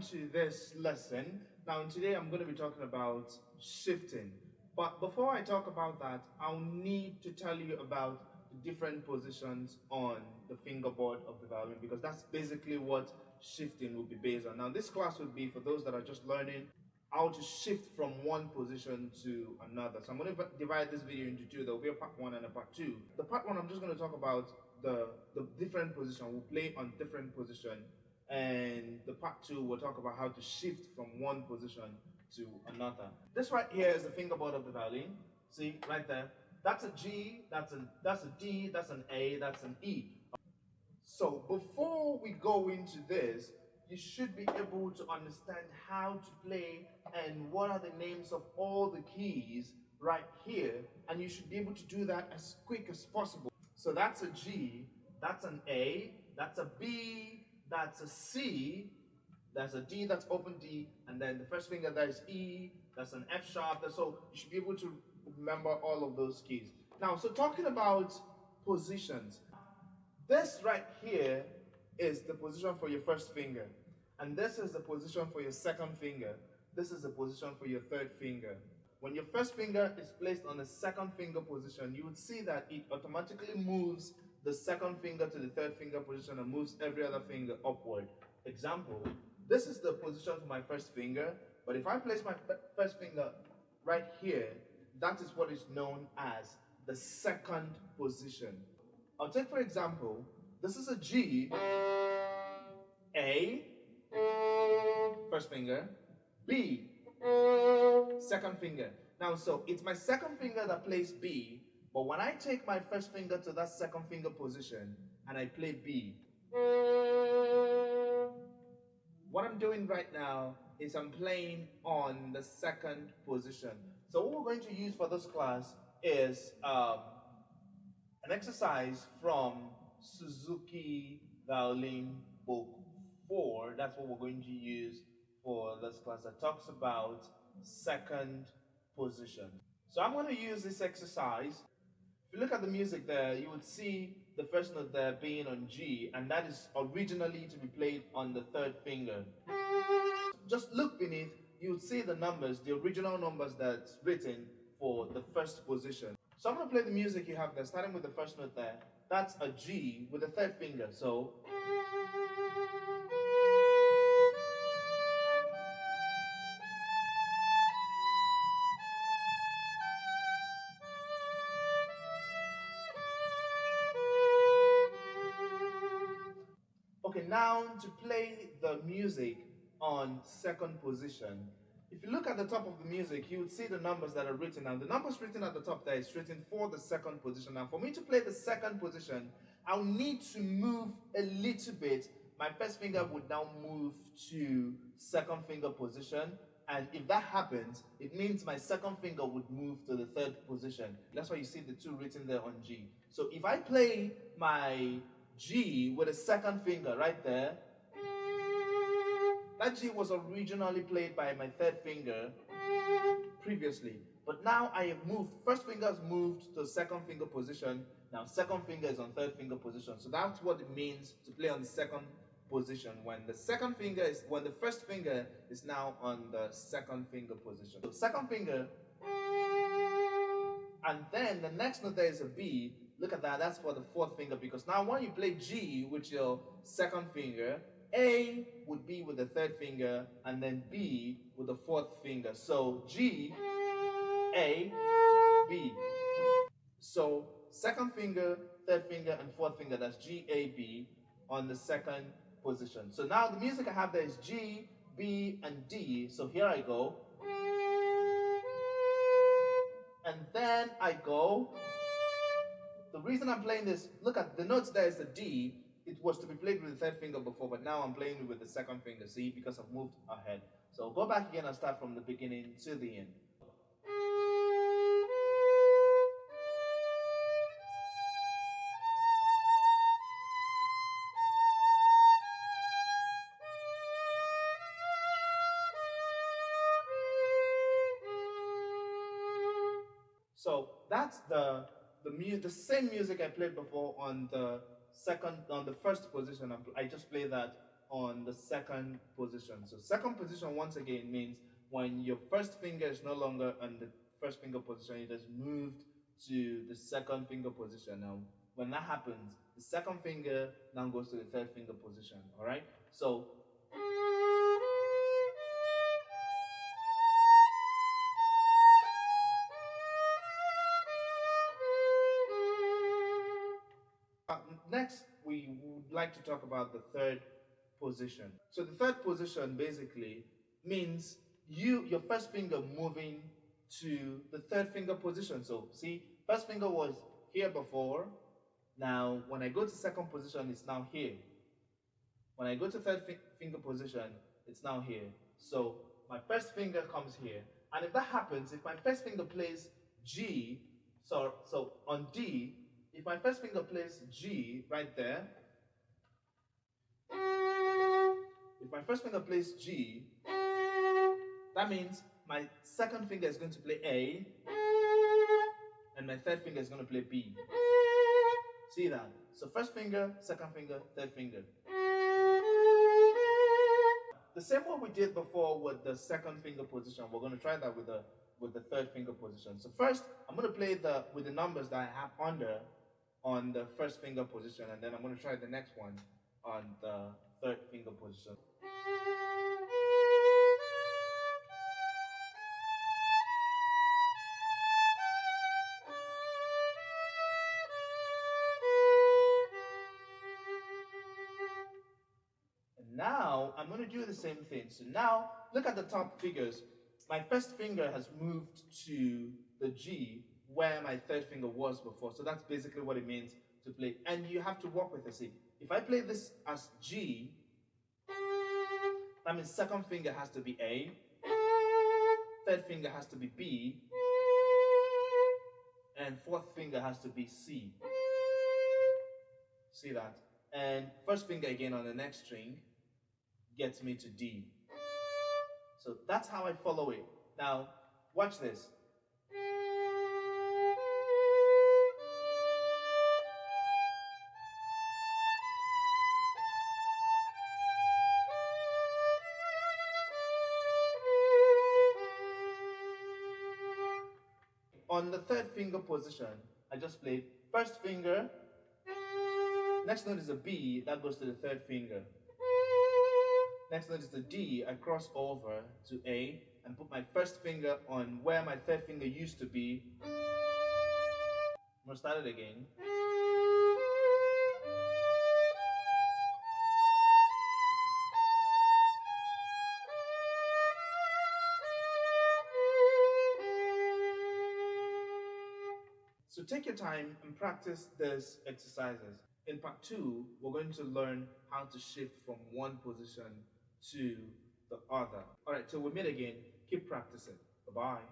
into this lesson. Now today I'm going to be talking about shifting. But before I talk about that, I'll need to tell you about the different positions on the fingerboard of the violin, because that's basically what shifting will be based on. Now this class would be for those that are just learning how to shift from one position to another. So I'm going to divide this video into two. There will be a part one and a part two. The part one, I'm just going to talk about the different position. We'll play on different position, and the part two will talk about how to shift from one position to another. This right here is the fingerboard of the violin. See right there, that's a G, that's a D, that's an A, that's an E. So before we go into this, you should be able to understand how to play and what are the names of all the keys right here, and you should be able to do that as quick as possible. So that's a G, that's an A, that's a B, that's a C, that's a D, that's open D, and then the first finger there is E, that's an F sharp. So you should be able to remember all of those keys. Now, so talking about positions, this right here is the position for your first finger, and this is the position for your second finger. This is the position for your third finger. When your first finger is placed on the second finger position, you would see that it automatically moves the second finger to the third finger position and moves every other finger upward. Example, this is the position for my first finger, but if I place my first finger right here, that is what is known as the second position. I'll take for example, this is a G, A, first finger, B, second finger. Now, so it's my second finger that plays B, but when I take my first finger to that second finger position and I play B, what I'm doing right now is I'm playing on the second position. So what we're going to use for this class is an exercise from Suzuki Violin Book 4. That's what we're going to use for this class that talks about second position. So I'm going to use this exercise. If you look at the music there, you would see the first note there being on G, and that is originally to be played on the third finger. Just look beneath, you would see the numbers, the original numbers that's written for the first position. So I'm going to play the music you have there, starting with the first note there. That's a G with the third finger. So okay, now to play the music on second position. If you look at the top of the music, you would see the numbers that are written. Now, the numbers written at the top there is written for the second position. Now, for me to play the second position, I'll need to move a little bit. My first finger would now move to second finger position. And if that happens, it means my second finger would move to the third position. That's why you see the two written there on G. So if I play my G with a second finger right there, that G was originally played by my third finger previously, but now I have moved. First finger has moved to second finger position. Now second finger is on third finger position. So that's what it means to play on the second position, when the first finger is now on the second finger position. So second finger, and then the next note there is a B. Look at that, that's for the fourth finger, because now when you play G with your second finger, A would be with the third finger, and then B with the fourth finger. So G, A, B. So second finger, third finger, and fourth finger, that's G, A, B on the second position. So now the music I have there is G, B, and D. So here I go. And then I go. The reason I'm playing this, look at the notes there is the D. It was to be played with the third finger before, but now I'm playing it with the second finger, see, because I've moved ahead. So go back again and start from the beginning to the end. So that's the same music I played before on the first position. I just played that on the second position. So second position once again means when your first finger is no longer on the first finger position, it has moved to the second finger position. Now, when that happens, the second finger now goes to the third finger position. All right. So next, we would like to talk about the third position. So the third position basically means your first finger moving to the third finger position. So see, first finger was here before. Now, when I go to second position, it's now here. When I go to third finger position, it's now here. So my first finger comes here. And if that happens, if my first finger plays G, so on D, if my first finger plays G right there, if my first finger plays G, that means my second finger is going to play A, and my third finger is going to play B. See that? So first finger, second finger, third finger. The same way we did before with the second finger position, we're going to try that with the third finger position. So first, I'm going to play with the numbers that I have under on the first finger position, and then I'm going to try the next one on the third finger position. And now I'm going to do the same thing. So now look at the top figures. My first finger has moved to the G where my third finger was before. So that's basically what it means to play. And you have to work with the C. If I play this as G, that means second finger has to be A, third finger has to be B, and fourth finger has to be C. See that? And first finger again on the next string gets me to D. So that's how I follow it. Now, watch this. On the third finger position, I just played first finger, next note is a B, that goes to the third finger. Next note is the D, I cross over to A and put my first finger on where my third finger used to be. I'm going to start it again. So take your time and practice these exercises. In part 2, we're going to learn how to shift from one position to the other. Alright, till we meet again, keep practicing. Bye-bye.